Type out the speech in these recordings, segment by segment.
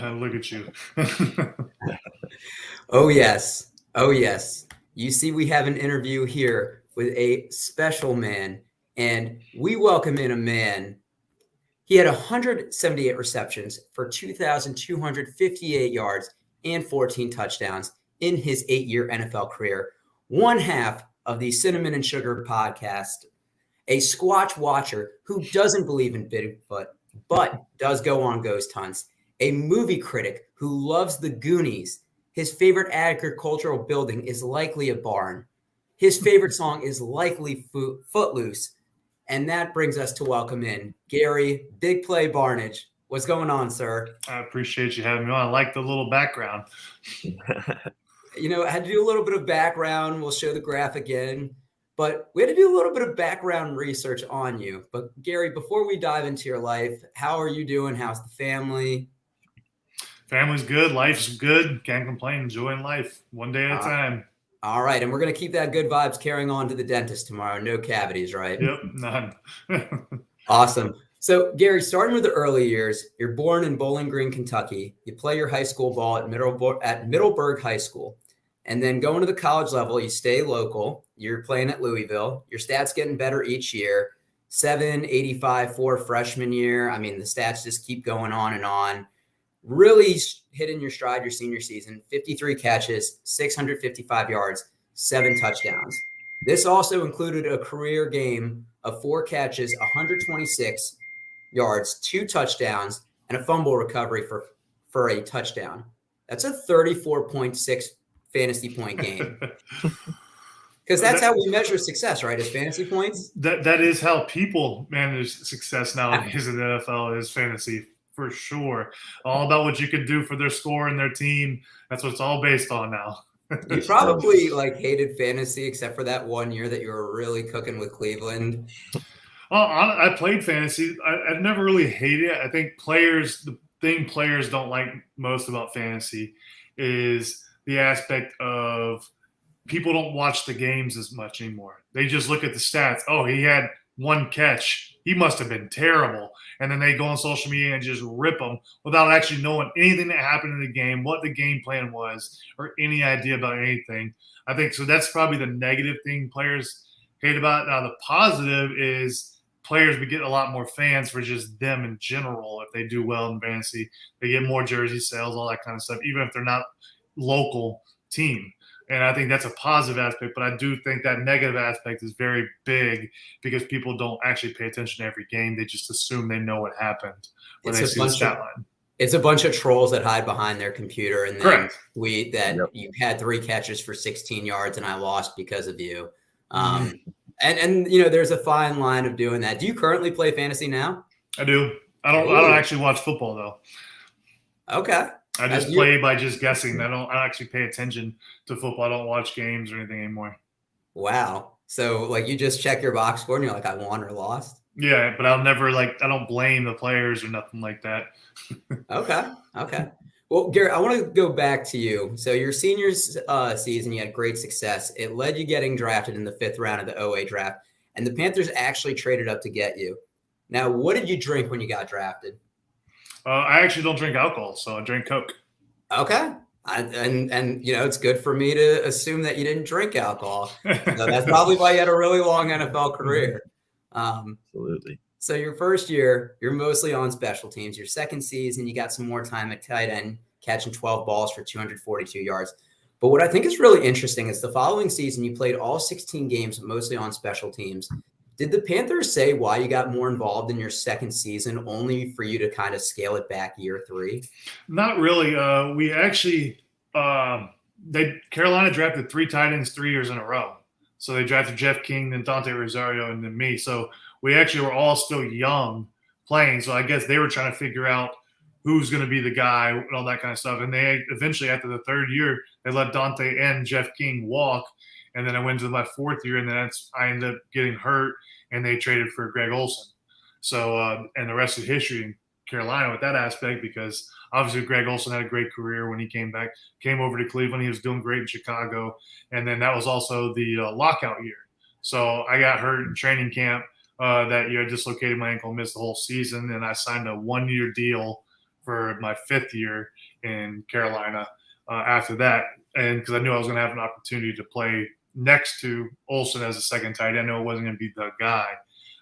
Look at you. Oh, yes. Oh, yes. You see, we have an interview here with a special man, and we welcome in a man. He had 178 receptions for 2,258 yards and 14 touchdowns in his 8-year NFL career. One half of the Cinnamon and Sugar podcast, a Squatch watcher who doesn't believe in Bigfoot, but does go on ghost hunts, a movie critic who loves the Goonies. His favorite agricultural building is likely a barn. His favorite song is likely Footloose. And that brings us to welcome in Gary Big Play Barnidge. What's going on, sir? I appreciate you having me on. I like the little background. I had to do a little bit of background. We'll show the graph again. But we had to do a little bit of background research on you. But Gary, before we dive into your life, how are you doing? How's the family? Family's good. Life's good. Can't complain. Enjoying life one day at a time. All right. And we're going to keep that good vibes carrying on to the dentist tomorrow. No cavities, right? Yep, none. Awesome. So, Gary, starting with the early years, you're born in Bowling Green, Kentucky. You play your high school ball at Middleburg High School. And then going to the college level, you stay local. You're playing at Louisville. Your stats getting better each year. 785 for freshman year. I mean, the stats just keep going on and on. Really hitting your stride your senior season. 53 catches, 655 yards, 7 touchdowns. This also included a career game of 4 catches, 126 yards, 2 touchdowns, and a fumble recovery for a touchdown. That's a 34.6 fantasy point game. Because that's how we measure success, right? Is fantasy points. That is how people manage success nowadays in the NFL is fantasy, for sure. All about what you can do for their score and their team. That's what it's all based on now. You probably hated fantasy except for that one year that you were really cooking with Cleveland. Well, I played fantasy. I never really hated it. I think the thing players don't like most about fantasy is the aspect of people don't watch the games as much anymore. They just look at the stats. Oh, he had 1 catch. He must have been terrible. And then they go on social media and just rip them without actually knowing anything that happened in the game, what the game plan was, or any idea about anything. I think so. That's probably the negative thing players hate about it. Now, the positive is players would get a lot more fans for just them in general. If they do well in fantasy, they get more jersey sales, all that kind of stuff, even if they're not local team. And I think that's a positive aspect, but I do think that negative aspect is very big because people don't actually pay attention to every game. They just assume they know what happened when they see the stat line. It's a bunch of trolls that hide behind their computer and then tweet that you had 3 catches for 16 yards and I lost because of you. And there's a fine line of doing that. Do you currently play fantasy now? I do. I don't actually watch football though. Okay. I just play by just guessing. I don't actually pay attention to football. I don't watch games or anything anymore. Wow. So you just check your box score and you're like, I won or lost? Yeah, but I'll never I don't blame the players or nothing like that. Okay. Well, Garrett, I want to go back to you. So your senior season, you had great success. It led you getting drafted in the 5th round of the OA draft, and the Panthers actually traded up to get you. Now, what did you drink when you got drafted? I actually don't drink alcohol, so I drink Coke. Okay. And it's good for me to assume that you didn't drink alcohol. So that's probably why you had a really long NFL career. Absolutely. So your first year, you're mostly on special teams. Your second season, you got some more time at tight end, catching 12 balls for 242 yards. But what I think is really interesting is the following season, you played all 16 games, mostly on special teams. Did the Panthers say why you got more involved in your second season, only for you to kind of scale it back year 3? Not really. We actually Carolina drafted 3 tight ends 3 years in a row. So they drafted Jeff King, then Dante Rosario, and then me. So we actually were all still young playing. So I guess they were trying to figure out who's going to be the guy and all that kind of stuff. And they eventually, after the 3rd year, they let Dante and Jeff King walk. And then I went to my 4th year, and then I ended up getting hurt, and they traded for Greg Olsen. So, and the rest is history in Carolina with that aspect, because obviously Greg Olsen had a great career when he came over to Cleveland. He was doing great in Chicago. And then that was also the lockout year. So I got hurt in training camp that year. I dislocated my ankle, missed the whole season, and I signed a 1-year deal for my 5th year in Carolina after that. And because I knew I was going to have an opportunity to play next to Olsen as a second tight end. I know it wasn't going to be the guy,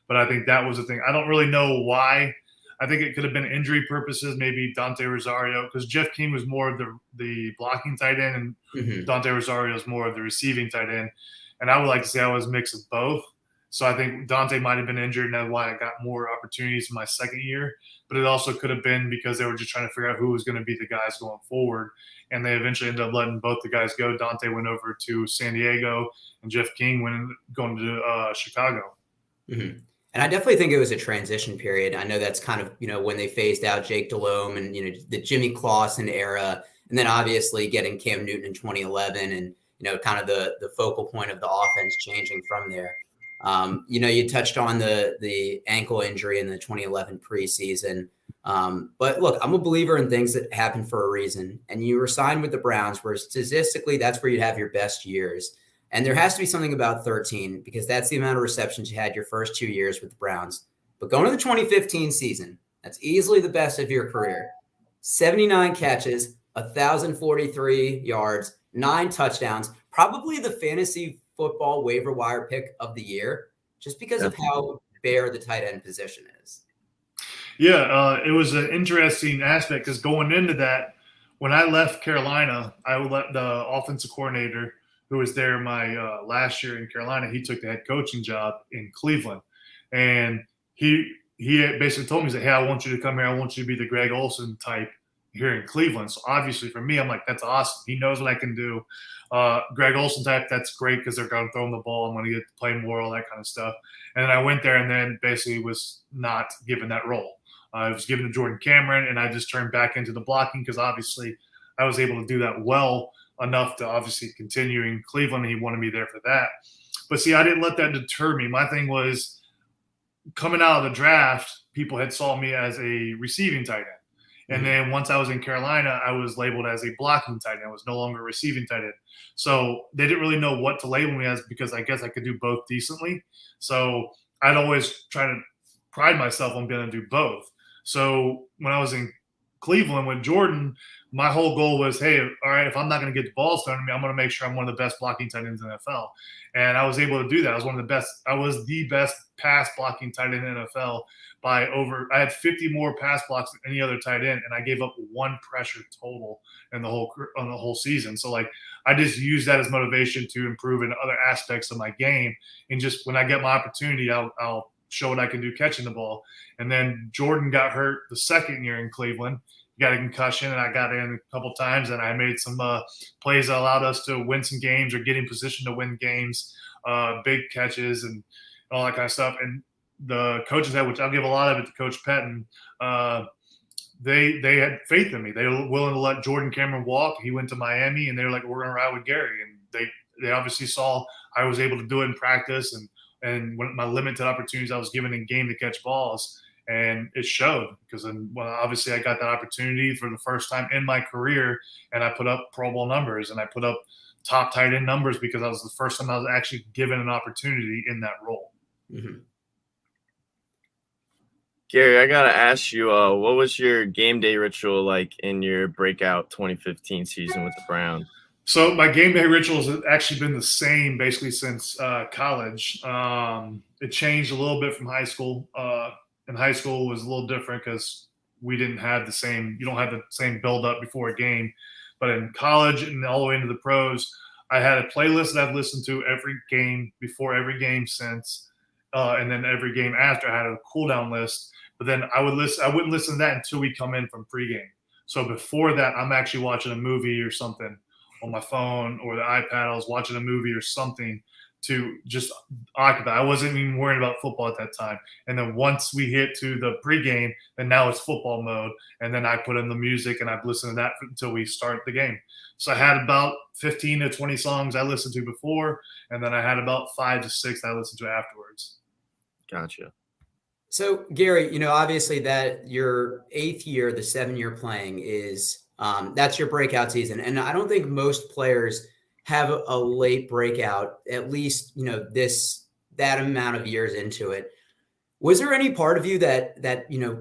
but I think that was the thing. I don't really know why. I think it could have been injury purposes, maybe Dante Rosario, because Jeff King was more of the blocking tight end, and Dante Rosario is more of the receiving tight end. And I would like to say I was a mix of both. So I think Dante might have been injured, and that's why I got more opportunities in my second year. But it also could have been because they were just trying to figure out who was going to be the guys going forward. And they eventually ended up letting both the guys go. Dante went over to San Diego, and Jeff King going to Chicago. And I definitely think it was a transition period. I know that's kind of, when they phased out Jake Delhomme and, the Jimmy Clausen era, and then obviously getting Cam Newton in 2011 and, kind of the focal point of the offense changing from there. You touched on the ankle injury in the 2011 preseason. But look, I'm a believer in things that happen for a reason. And you were signed with the Browns, where statistically that's where you'd have your best years. And there has to be something about 13 because that's the amount of receptions you had your first 2 years with the Browns. But going to the 2015 season, that's easily the best of your career. 79 catches, 1,043 yards, 9 touchdowns, probably the fantasy football waiver wire pick of the year, just because of how bare the tight end position is. Yeah, it was an interesting aspect because going into that, when I left Carolina, I let the offensive coordinator who was there my last year in Carolina, he took the head coaching job in Cleveland. And he basically told me, he said, hey, I want you to come here. I want you to be the Greg Olsen type here in Cleveland. So obviously for me, I'm like, that's awesome. He knows what I can do. Greg Olsen type, that's great because they're going to throw him the ball. I'm going to get to play more, all that kind of stuff. And then I went there and then basically was not given that role. I was given to Jordan Cameron, and I just turned back into the blocking because obviously I was able to do that well enough to obviously continue in Cleveland. He wanted me there for that. But see, I didn't let that deter me. My thing was coming out of the draft, people had saw me as a receiving tight end. And then once I was in Carolina, I was labeled as a blocking tight end. I was no longer a receiving tight end. So they didn't really know what to label me as because I guess I could do both decently. So I'd always try to pride myself on being able to do both. So when I was in Cleveland with Jordan, my whole goal was, hey, all right, if I'm not going to get the balls thrown to me, I'm going to make sure I'm one of the best blocking tight ends in the NFL. And I was able to do that. I was the best pass blocking tight end in the NFL I had 50 more pass blocks than any other tight end, and I gave up 1 pressure total in the whole season. So like I just use that as motivation to improve in other aspects of my game. And just when I get my opportunity, I'll show what I can do catching the ball. And then Jordan got hurt the second year in Cleveland. He got a concussion, and I got in a couple times, and I made some plays that allowed us to win some games or get in position to win games, big catches and all that kind of stuff. And the coaches had, which I'll give a lot of it to Coach Pettin, they had faith in me. They were willing to let Jordan Cameron walk. He went to Miami, and they were like, we're going to ride with Gary. And they obviously saw I was able to do it in practice and when my limited opportunities I was given in game to catch balls. And it showed because obviously I got that opportunity for the first time in my career, and I put up Pro Bowl numbers and I put up top tight end numbers because that was the first time I was actually given an opportunity in that role. Mm-hmm. Gary, I got to ask you, what was your game day ritual like in your breakout 2015 season with the Browns? So my game day rituals have actually been the same basically since college. It changed a little bit from high school. In high school it was a little different because you don't have the same build up before a game. But in college and all the way into the pros, I had a playlist that I've listened to every game before every game since, and then every game after I had a cool down list. But then I wouldn't listen to that until we come in from pregame. So before that, I'm actually watching a movie or something on my phone or the iPad. I was watching a movie or something to just occupy. I wasn't even worried about football at that time. And then once we hit to the pregame, then now it's football mode. And then I put in the music and I've listened to that until we start the game. So I had about 15 to 20 songs I listened to before, and then I had about 5 to 6 I listened to afterwards. Gotcha. So Gary, obviously that your 8th year, the 7-year playing is that's your breakout season. And I don't think most players have a late breakout, at least, that amount of years into it. Was there any part of you that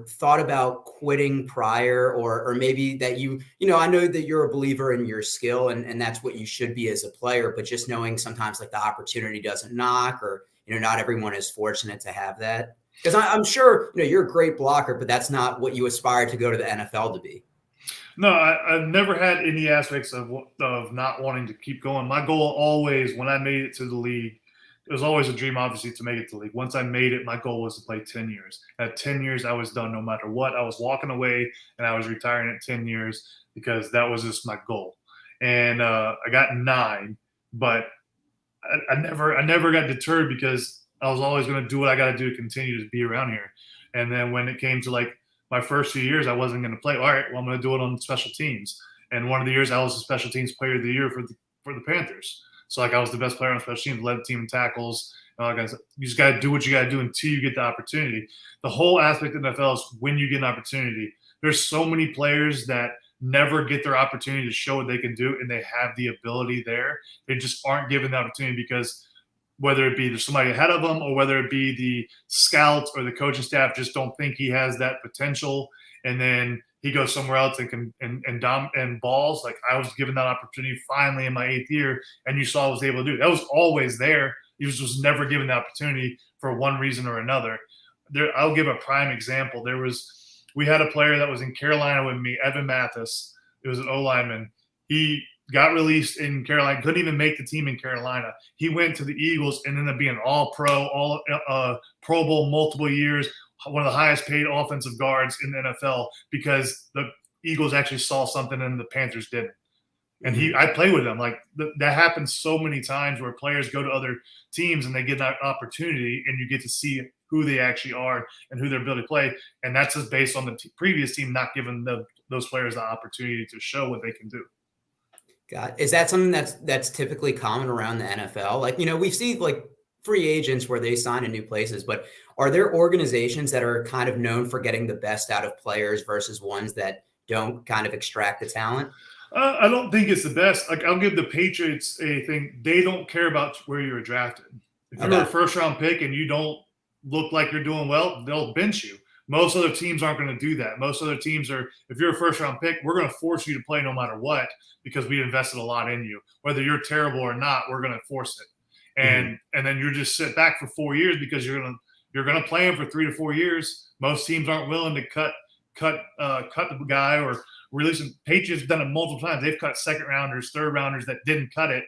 thought about quitting prior, or maybe that I know that you're a believer in your skill and that's what you should be as a player, but just knowing sometimes like the opportunity doesn't knock, or not everyone is fortunate to have that? Because I'm sure you're a great blocker, but that's not what you aspire to go to the NFL to be. No, I've never had any aspects of not wanting to keep going. My goal always, when I made it to the league, it was always a dream, obviously, to make it to the league. Once I made it, my goal was to play 10 years. At 10 years, I was done no matter what. I was walking away, and I was retiring at 10 years because that was just my goal. And I got 9, but I never got deterred because I was always going to do what I got to do to continue to be around here. And then when it came to like my first few years, I wasn't going to play. All right, well, I'm going to do it on special teams. And one of the years, I was the special teams player of the year for the Panthers. So like I was the best player on special teams, led the team in tackles. You just got to do what you got to do until you get the opportunity. The whole aspect of the NFL is when you get an opportunity. There's so many players that never get their opportunity to show what they can do, and they have the ability there. They just aren't given the opportunity because whether it be there's somebody ahead of them or whether it be the scouts or the coaching staff just don't think he has that potential, and then he goes somewhere else and balls. Like I was given that opportunity finally in my 8th year, and you saw I was able to do it. That was always there. He was never given the opportunity for one reason or another. I'll give a prime example. We had a player that was in Carolina with me, Evan Mathis. It was an O-lineman. He got released in Carolina, couldn't even make the team in Carolina. He went to the Eagles and ended up being all-pro, Pro Bowl multiple years, one of the highest paid offensive guards in the NFL because the Eagles actually saw something and the Panthers didn't. And I play with him. Like that happens so many times where players go to other teams and they get that opportunity and you get to see who they actually are and who their ability to play. And that's just based on the previous team not giving those players the opportunity to show what they can do. God, is that something that's typically common around the NFL? Like, we see like free agents where they sign in new places, but are there organizations that are kind of known for getting the best out of players versus ones that don't kind of extract the talent? I don't think it's the best. Like I'll give the Patriots a thing. They don't care about where you were drafted. If you're a first-round pick and you don't look like you're doing well, they'll bench you. Most other teams aren't going to do that. Most other teams are, if you're a first-round pick, we're going to force you to play no matter what because we invested a lot in you. Whether you're terrible or not, we're going to force it. And then you just sit back for 4 years because you're going to play him for 3 to 4 years. Most teams aren't willing to cut the guy or release him. Patriots have done it multiple times. They've cut second rounders, third rounders that didn't cut it,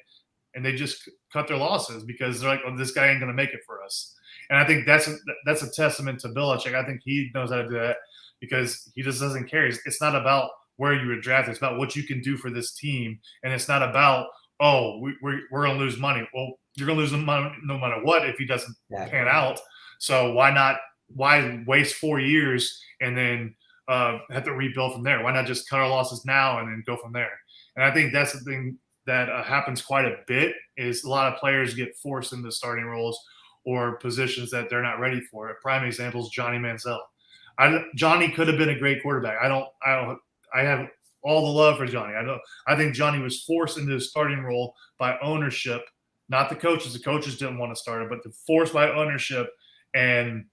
and they just cut their losses because they're like, "Oh, this guy ain't going to make it for us." And I think that's a testament to Belichick. I think he knows how to do that because he just doesn't care. It's not about where you were drafted. It's about what you can do for this team, and it's not about we're going to lose money. Well, you're going to lose money no matter what if he doesn't pan out. So why waste 4 years and then have to rebuild from there? Why not just cut our losses now and then go from there? And I think that's the thing that happens quite a bit is a lot of players get forced into starting roles or positions that they're not ready for. A prime example is Johnny Manziel. Johnny could have been a great quarterback. I have all the love for Johnny. I think Johnny was forced into the starting role by ownership, not the coaches. The coaches didn't want to start him, but forced by ownership, and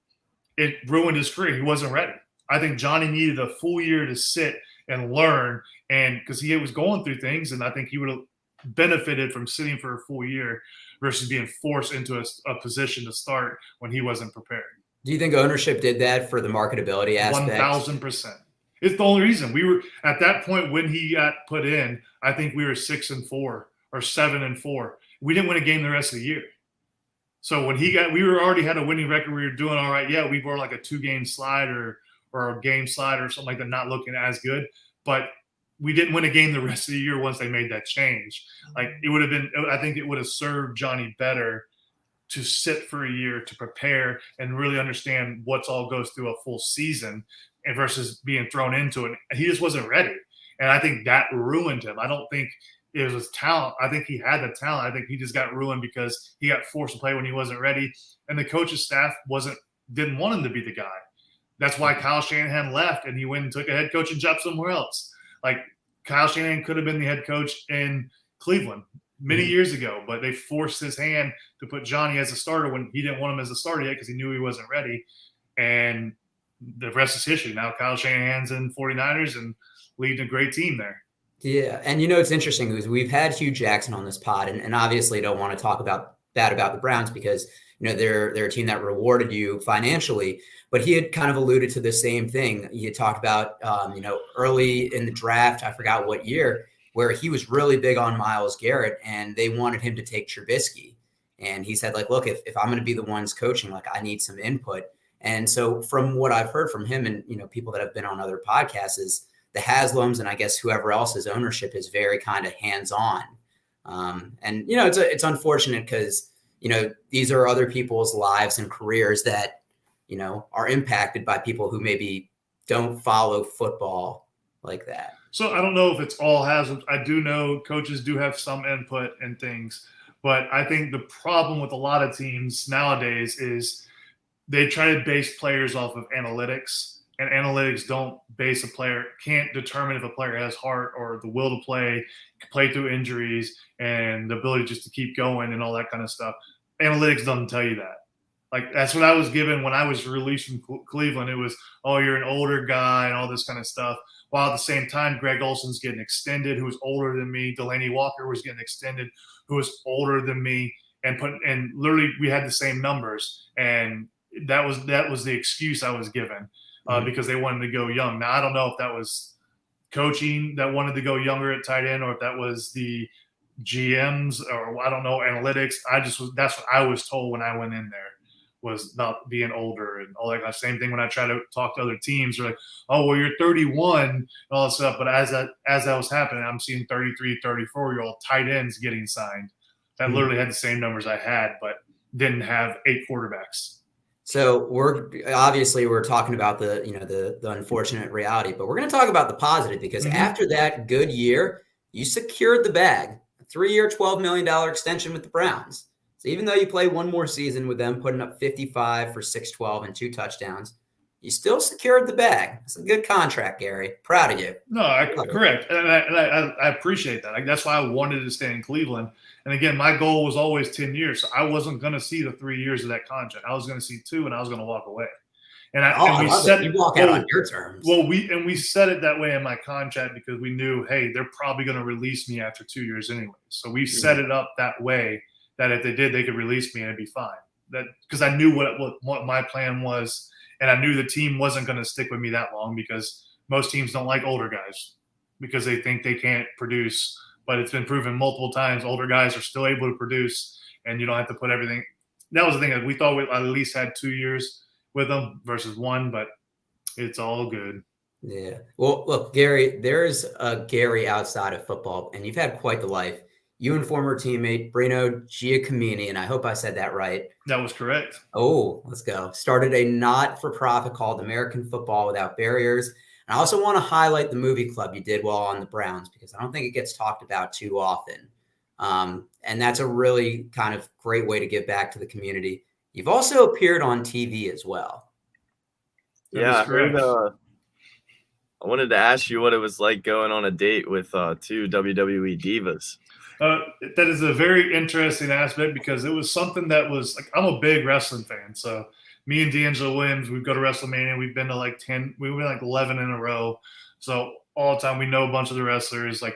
it ruined his career. He wasn't ready. I think Johnny needed a full year to sit and learn, and because he was going through things, and I think he would have benefited from sitting for a full year versus being forced into a position to start when he wasn't prepared. Do you think ownership did that for the marketability aspect? 1,000%. It's the only reason. We were at that point when he got put in, I think we were 6-4 or 7-4. We didn't win a game the rest of the year. So when we already had a winning record. We were doing all right. Yeah, we were like a 2-game slide or a game slide or something like that, not looking as good. But we didn't win a game the rest of the year once they made that change. Like it would have been, I think it would have served Johnny better to sit for a year to prepare and really understand what's all goes through a full season and versus being thrown into it. He just wasn't ready. And I think that ruined him. I don't think it was talent. I think he had the talent. I think he just got ruined because he got forced to play when he wasn't ready. And the coaching staff didn't want him to be the guy. That's why Kyle Shanahan left and he went and took a head coaching job somewhere else. Like Kyle Shanahan could have been the head coach in Cleveland many years ago, but they forced his hand to put Johnny as a starter when he didn't want him as a starter yet because he knew he wasn't ready. and the rest is history. Now Kyle Shanahan's in 49ers and leading a great team there. Yeah, and it's interesting because we've had Hugh Jackson on this pod, and obviously don't want to talk bad about the Browns because they're a team that rewarded you financially. But he had kind of alluded to the same thing. He had talked about early in the draft, I forgot what year, where he was really big on Myles Garrett, and they wanted him to take Trubisky. And he said, like, look, if I'm going to be the ones coaching, like, I need some input. And so from what I've heard from him and people that have been on other podcasts is the Haslams and I guess whoever else's ownership is very kind of hands-on. And it's unfortunate because these are other people's lives and careers that are impacted by people who maybe don't follow football like that. So I don't know if it's all Haslams. I do know coaches do have some input in things, but I think the problem with a lot of teams nowadays is they try to base players off of analytics. And analytics can't determine if a player has heart or the will to play through injuries and the ability just to keep going and all that kind of stuff. Analytics doesn't tell you that. Like, that's what I was given when I was released from Cleveland. It was, oh, you're an older guy and all this kind of stuff. While at the same time, Greg Olson's getting extended, who was older than me. Delaney Walker was getting extended, who was older than me. And literally we had the same numbers. And that was the excuse I was given. Because they wanted to go young. Now, I don't know if that was coaching that wanted to go younger at tight end or if that was the GMs or I don't know, analytics. That's what I was told when I went in there was about being older and all that kind of same thing when I try to talk to other teams. They're like, oh, well, you're 31 and all that stuff. But as that was happening, I'm seeing 33, 34-year-old tight ends getting signed that literally had the same numbers I had but didn't have 8 quarterbacks. So we're talking about the unfortunate reality, but we're going to talk about the positive because after that good year, you secured the bag, a 3-year, $12 million extension with the Browns. So even though you play one more season with them, putting up 55 for 612 and 2 touchdowns, you still secured the bag. It's a good contract, Gary. Proud of you. No, correct. And I appreciate that. That's why I wanted to stay in Cleveland. And again, my goal was always 10 years. So I wasn't going to see the 3 years of that contract. I was going to see 2 and I was going to walk away. And we said you walk out on your terms. Well, we said it that way in my contract because we knew, hey, they're probably going to release me after 2 years anyway. So we set it up that way that if they did, they could release me and it'd be fine. That because I knew what my plan was. And I knew the team wasn't going to stick with me that long because most teams don't like older guys because they think they can't produce. But it's been proven multiple times older guys are still able to produce, and you don't have to put everything. That was the thing that we thought we at least had 2 years with them versus 1, but it's all good. Yeah. Well, look, Gary, there's a Gary outside of football, and you've had quite the life. You and former teammate Bruno Giacomini, and I hope I said that right. That was correct. Oh, let's go. Started a not-for-profit called American Football Without Barriers. And I also want to highlight the movie club you did while on the Browns because I don't think it gets talked about too often. And that's a really kind of great way to give back to the community. You've also appeared on TV as well. Yeah, I heard. I wanted to ask you what it was like going on a date with 2 WWE Divas. That is a very interesting aspect because it was something that was like I'm a big wrestling fan. So me and D'Angelo Williams, we go to WrestleMania. We've been to like 10, we went like 11 in a row. So all the time we know a bunch of the wrestlers. Like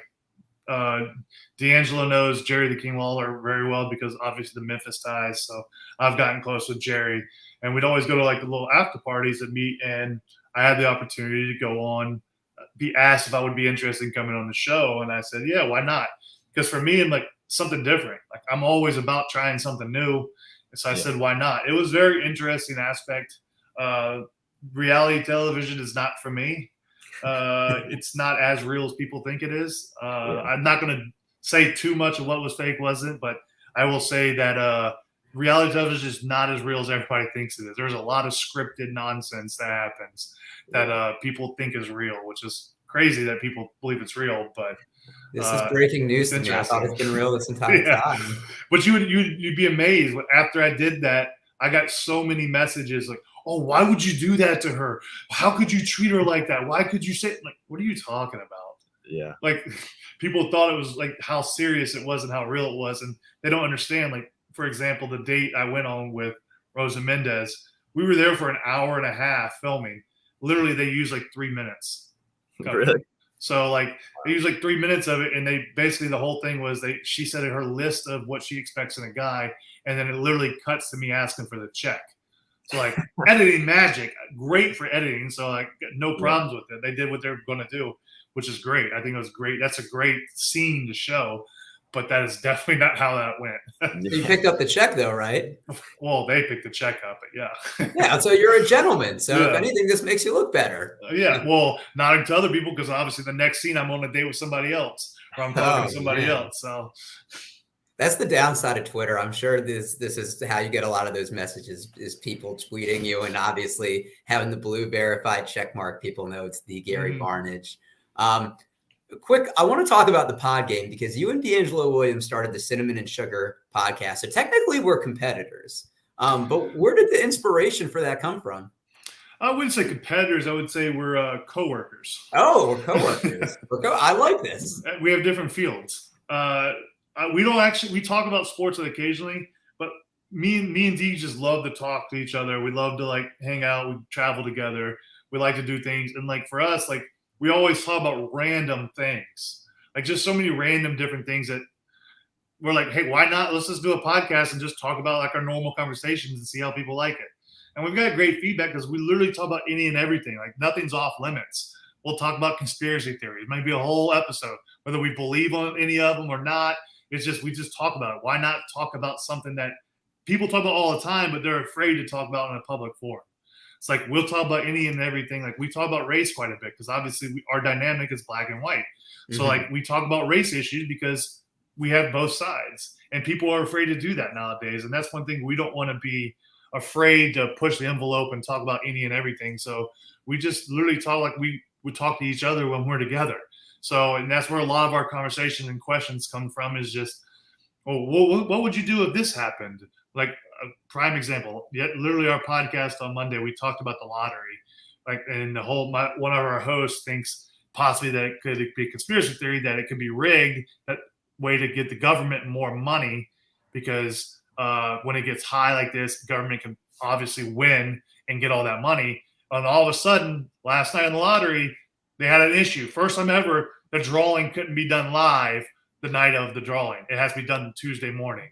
D'Angelo knows Jerry the King Lawler very well because obviously the Memphis ties. So I've gotten close with Jerry, and we'd always go to like the little after parties and meet. And I had the opportunity to go on, be asked if I would be interested in coming on the show, and I said, yeah, why not? Because for me, I'm like something different. Like I'm always about trying something new. And so I said, why not? It was a very interesting aspect. Reality television is not for me. It's not as real as people think it is. I'm not going to say too much of what was fake wasn't, but I will say that reality television is not as real as everybody thinks it is. There's a lot of scripted nonsense that happens that people think is real, which is crazy that people believe it's real, but this is breaking news to me. I thought it's been real this entire time. But you'd be amazed. But after I did that, I got so many messages like, "Oh, why would you do that to her? How could you treat her like that? Why could you say like, what are you talking about?" Yeah, like people thought it was like how serious it was and how real it was, and they don't understand. Like for example, the date I went on with Rosa Mendez, We were there for an hour and a half filming. Literally, they used like 3 minutes. Really? So like they used like 3 minutes of it, and they basically the whole thing was she said her list of what she expects in a guy, and then it literally cuts to me asking for the check. So like editing magic, great for editing. So like no problems with it. They did what they're going to do, which is great. I think it was great. That's a great scene to show, but that is definitely not how that went. You picked up the check though, right? Well, they picked the check up, but yeah. Yeah. So you're a gentleman. So if anything, this makes you look better. Yeah. Well, not to other people, because obviously the next scene I'm on a date with somebody else, or I'm talking to somebody else. So that's the downside of Twitter. I'm sure this is how you get a lot of those messages, is people tweeting you, and obviously having the blue verified check mark. People know it's the Gary Barnidge. Quick, I want to talk about the pod game, because you and D'Angelo Williams started the Cinnamon and Sugar podcast. So technically we're competitors. But where did the inspiration for that come from? I wouldn't say competitors. I would say we're coworkers. Oh, we're coworkers. I like this. We have different fields. We talk about sports occasionally, but me and Dee just love to talk to each other. We love to like hang out. We travel together. We like to do things. And like for us, like we always talk about random things, like just so many random different things that we're like, hey, why not? Let's just do a podcast and just talk about like our normal conversations and see how people like it. And we've got great feedback because we literally talk about any and everything. Like nothing's off limits. We'll talk about conspiracy theories. It might be a whole episode, whether we believe on any of them or not. It's just, we just talk about it. Why not talk about something that people talk about all the time, but they're afraid to talk about in a public forum? It's like, we'll talk about any and everything. Like we talk about race quite a bit because obviously our dynamic is black and white. So like we talk about race issues because we have both sides, and people are afraid to do that nowadays. And that's one thing we don't want to be afraid to push the envelope and talk about any and everything. So we just literally talk like we would talk to each other when we're together. So, and that's where a lot of our conversations and questions come from, is just, well, what would you do if this happened? Like a prime example, literally our podcast on Monday, we talked about the lottery. Like, and one of our hosts thinks possibly that it could be a conspiracy theory, that it could be rigged, that way to get the government more money, because when it gets high like this, the government can obviously win and get all that money. And all of a sudden, last night in the lottery, they had an issue. First time ever, the drawing couldn't be done live the night of the drawing. It has to be done Tuesday morning.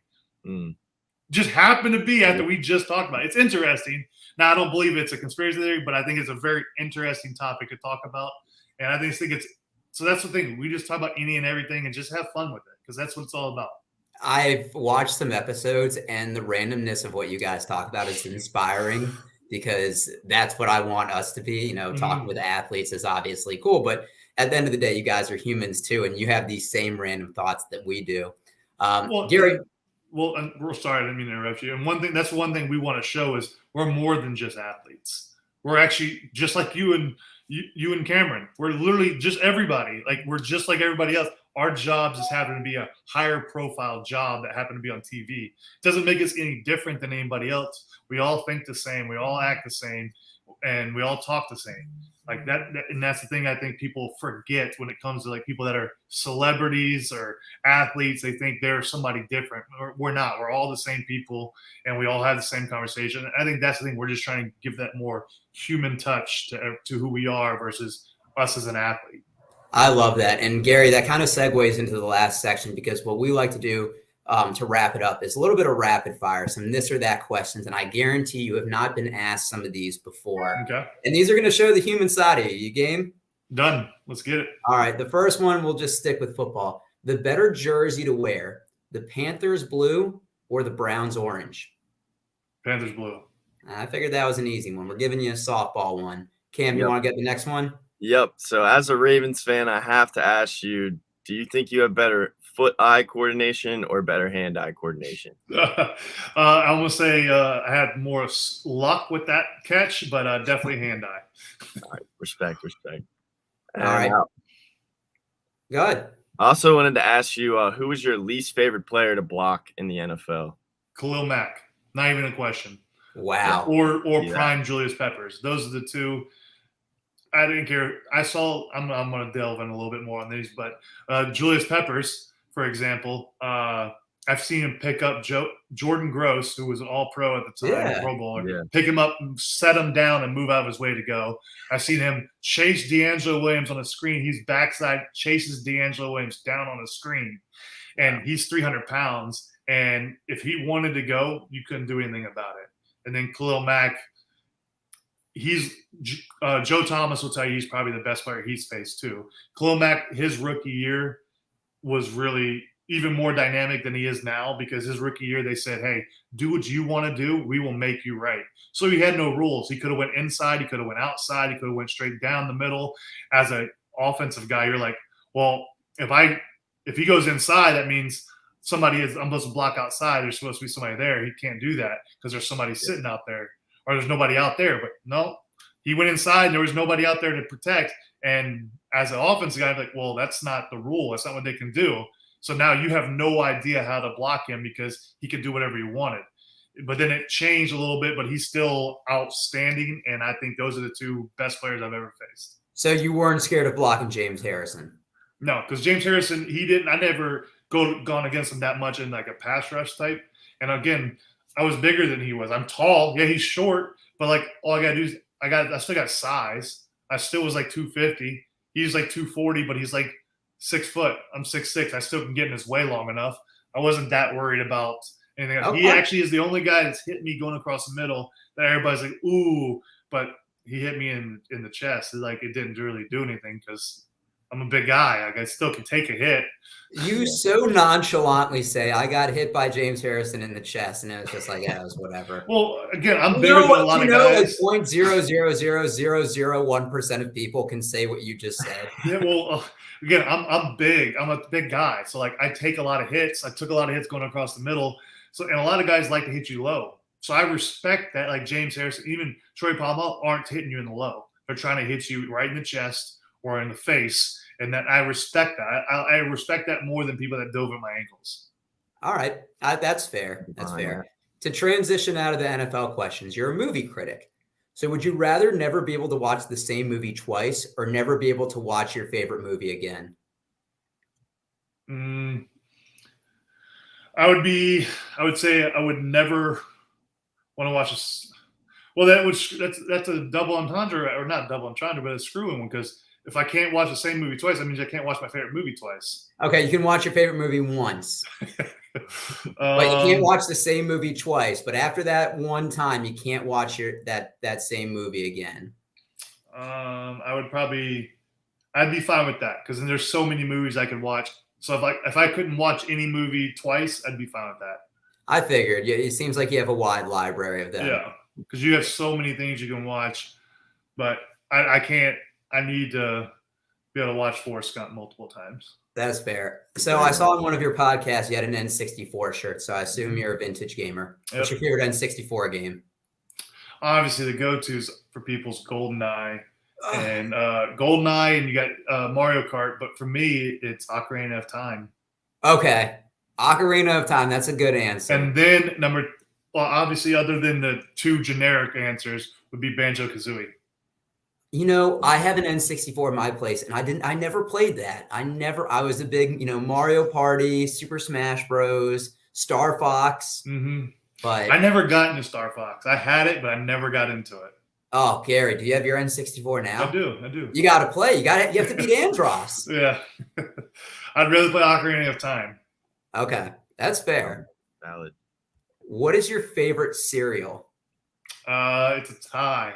Just happened to be after we just talked about it. It's interesting. Now, I don't believe it's a conspiracy theory, but I think it's a very interesting topic to talk about. And I think it's, so that's the thing. We just talk about any and everything and just have fun with it, because that's what it's all about. I've watched some episodes, and the randomness of what you guys talk about is inspiring, because that's what I want us to be. You know, talking with athletes is obviously cool, but at the end of the day, you guys are humans too, and you have these same random thoughts that we do. Gary. Well, and we're sorry, I didn't mean to interrupt you. And that's one thing we want to show is we're more than just athletes. We're actually just like you and Cameron. We're literally just everybody. Like, we're just like everybody else. Our jobs just happen to be a higher profile job that happen to be on TV. It doesn't make us any different than anybody else. We all think the same. We all act the same, and we all talk the same. Like that, and that's the thing I think people forget when it comes to like people that are celebrities or athletes. They think they're somebody different. We're not. We're all the same people, and we all have the same conversation. I think that's the thing. We're just trying to give that more human touch to who we are versus us as an athlete. I love that. And Gary, that kind of segues into the last section, because what we like to do to wrap it up is a little bit of rapid fire, some this or that questions. And I guarantee you have not been asked some of these before. Okay. And these are going to show the human side of you. You game? Done. Let's get it. All right. The first one, we'll just stick with football. The better jersey to wear, the Panthers blue or the Browns orange? Panthers blue. I figured that was an easy one. We're giving you a softball one. Cam, you want to get the next one? Yep. So as a Ravens fan, I have to ask you, do you think you have better foot-eye coordination or better hand-eye coordination? I almost say I had more luck with that catch, but definitely hand-eye. All right. Respect. All right. Go ahead. I also wanted to ask you, who was your least favorite player to block in the NFL? Khalil Mack. Not even a question. Wow. Or prime Julius Peppers. Those are the two. I didn't care. I'm going to delve in a little bit more on these, but Julius Peppers, for example, I've seen him pick up Jordan Gross, who was an All-Pro at the time, Pro Bowler, pick him up, set him down, and move out of his way to go. I've seen him chase D'Angelo Williams on the screen. He's backside, chases D'Angelo Williams down on the screen, and he's 300 pounds. And if he wanted to go, you couldn't do anything about it. And then Khalil Mack, Joe Thomas will tell you he's probably the best player he's faced too. Khalil Mack, his rookie year was really even more dynamic than he is now, because his rookie year they said, hey, do what you want to do. We will make you right. So he had no rules. He could have went inside. He could have went outside. He could have went straight down the middle. As an offensive guy, you're like, well, if he goes inside, that means I'm supposed to block outside. There's supposed to be somebody there. He can't do that because there's somebody sitting out there, or there's nobody out there. But no, he went inside and there was nobody out there to protect. And as an offensive guy, I'm like, well, that's not the rule. That's not what they can do. So now you have no idea how to block him because he could do whatever he wanted. But then it changed a little bit, but he's still outstanding. And I think those are the two best players I've ever faced. So you weren't scared of blocking James Harrison? No, because James Harrison, I never gone against him that much in like a pass rush type. And again, I was bigger than he was. I'm tall. Yeah, he's short. But like all I got to do is I still got size. I still was like 250. He's like 240, but he's like 6 foot. I'm 6'6". I still can get in his way long enough. I wasn't that worried about anything else. Okay. He actually is the only guy that's hit me going across the middle that everybody's like, ooh, but he hit me in the chest. It's like it didn't really do anything because I'm a big guy. Like I still can take a hit. You so nonchalantly say, I got hit by James Harrison in the chest, and it was just like, yeah, it was whatever. Well, again, I'm bigger than a lot of guys. Like 0.0000001% of people can say what you just said. Yeah, well, again, I'm big. I'm a big guy. So, like, I take a lot of hits. I took a lot of hits going across the middle. So, and a lot of guys like to hit you low. So I respect that. Like James Harrison, even Troy Palma aren't hitting you in the low. They're trying to hit you right in the chest or in the face. And that I respect that. I respect that more than people that dove at my ankles. All right. That's fair. That's fair. To transition out of the NFL questions, you're a movie critic. So would you rather never be able to watch the same movie twice or never be able to watch your favorite movie again? I would say I would never want to watch this. Well, that's a double entendre, or not double entendre, but a screw-in one, because if I can't watch the same movie twice, that means I can't watch my favorite movie twice. Okay, you can watch your favorite movie once. But you can't watch the same movie twice. But after that one time, you can't watch that same movie again. I'd be fine with that, because then there's so many movies I could watch. So if I couldn't watch any movie twice, I'd be fine with that. I figured. Yeah, it seems like you have a wide library of them. Yeah, because you have so many things you can watch. But I can't. I need to be able to watch Forrest Gump multiple times. That's fair. So I saw in one of your podcasts you had an N64 shirt, so I assume you're a vintage gamer. Yep. What's your favorite N64 game? Obviously, the go-tos for people's GoldenEye and GoldenEye, and you got Mario Kart. But for me, it's Ocarina of Time. Okay, Ocarina of Time. That's a good answer. And then obviously, other than the two generic answers, would be Banjo-Kazooie. You know, I have an N64 in my place, and I never played that. I was a big, Mario Party, Super Smash Bros, Star Fox. Mm-hmm. But I never got into Star Fox. I had it, but I never got into it. Oh, Gary, do you have your N64 now? I do. You got to play. You have to beat Andros. Yeah. I'd rather play Ocarina of Time. Okay, that's fair. Valid. What is your favorite cereal? It's a tie.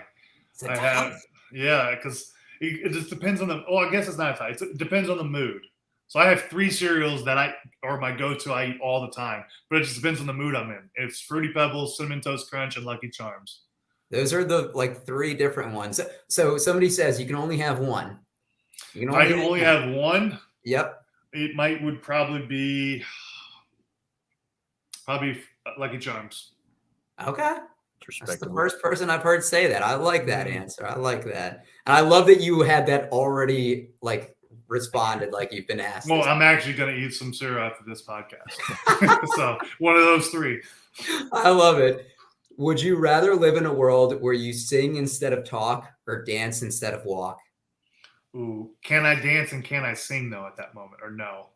Yeah, because it just depends on I guess it's not a tie. It depends on the mood. So I have 3 cereals that are my go-to. I eat all the time, but it just depends on the mood I'm in. It's Fruity Pebbles, Cinnamon Toast Crunch, and Lucky Charms. Those are the 3 different ones. So somebody says you can only have one. I can only have one. Yep. It would probably be Lucky Charms. Okay. That's the first person I've heard say that. I like that answer. I like that. And I love that you had that already responded like you've been asked. Well, I'm actually going to eat some cereal after this podcast. So one of those 3. I love it. Would you rather live in a world where you sing instead of talk or dance instead of walk? Ooh, can I dance and can I sing though at that moment, or no?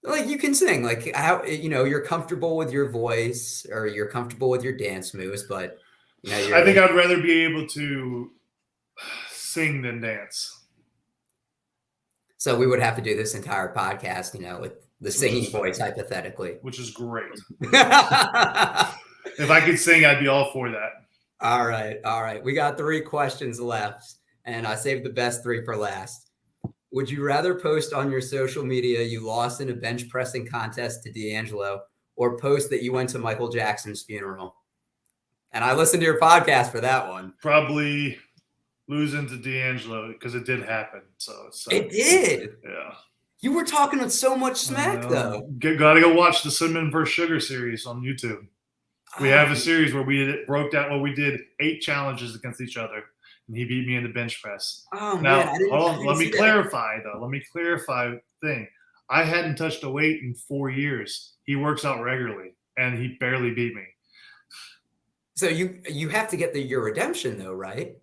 Like you can sing, like how you're comfortable with your voice or you're comfortable with your dance moves, but I think I'd rather be able to sing than dance. So we would have to do this entire podcast, with the singing voice, hypothetically. Which is great. If I could sing, I'd be all for that. All right. We got 3 questions left, and I saved the best 3 for last. Would you rather post on your social media you lost in a bench pressing contest to D'Angelo, or post that you went to Michael Jackson's funeral? And I listened to your podcast for that one. Probably losing to D'Angelo because it did happen. So it did. Yeah. You were talking so much smack, though. Gotta go watch the Cinnamon vs. Sugar series on YouTube. We have a series where we broke down what we did 8 challenges against each other, and he beat me in the bench press. Oh, now, man. hold on. Let me clarify the thing. I hadn't touched a weight in 4 years. He works out regularly, and he barely beat me. So you have to get your redemption, though, right?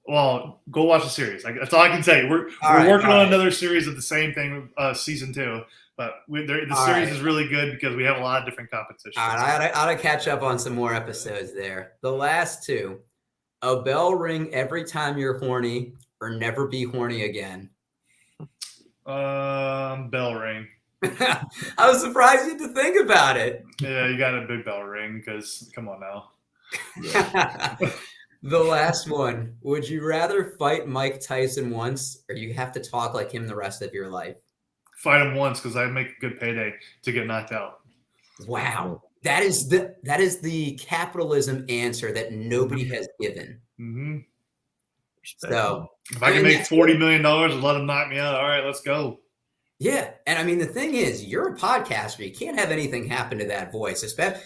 Well, go watch the series. That's all I can tell you. We're working on another series of the same thing, season 2. But the series is really good because we have a lot of different competitions. All right, I ought to catch up on some more episodes there. The last 2, a bell ring every time you're horny or never be horny again. Bell ring. I was surprised you had to think about it. Yeah, you got a big bell ring because come on now. The last one. Would you rather fight Mike Tyson once or you have to talk like him the rest of your life? Fight him once because I make a good payday to get knocked out. Wow. That is the capitalism answer that nobody has given. Mm-hmm. So if I can make $40 million and let him knock me out, all right, let's go. Yeah. And I mean, the thing is, you're a podcaster. You can't have anything happen to that voice. Especially,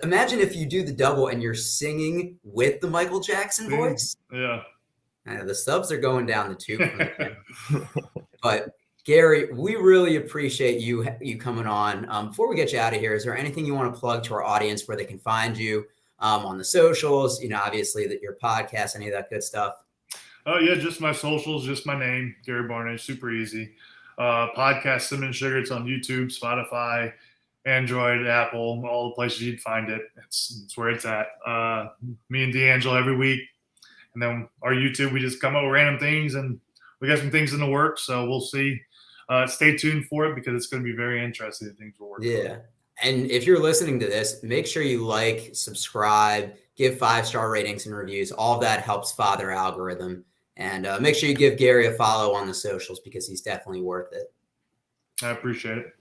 imagine if you do the double and you're singing with the Michael Jackson voice. Yeah. The subs are going down the tube. But Gary, we really appreciate you coming on. Before we get you out of here, is there anything you want to plug to our audience where they can find you on the socials? Obviously that your podcast, any of that good stuff. Oh yeah, just my socials, just my name, Gary Barnidge, super easy. Podcast Cinnamon Sugar, it's on YouTube, Spotify, Android, Apple, all the places you'd find it. It's where it's at. Me and D'Angelo every week, and then our YouTube, we just come up with random things, and we got some things in the works, so we'll see. Stay tuned for it because it's going to be very interesting. The things we're working on. Yeah. And if you're listening to this, make sure you like, subscribe, give 5-star ratings and reviews. All of that helps Father algorithm. And make sure you give Gary a follow on the socials because he's definitely worth it. I appreciate it.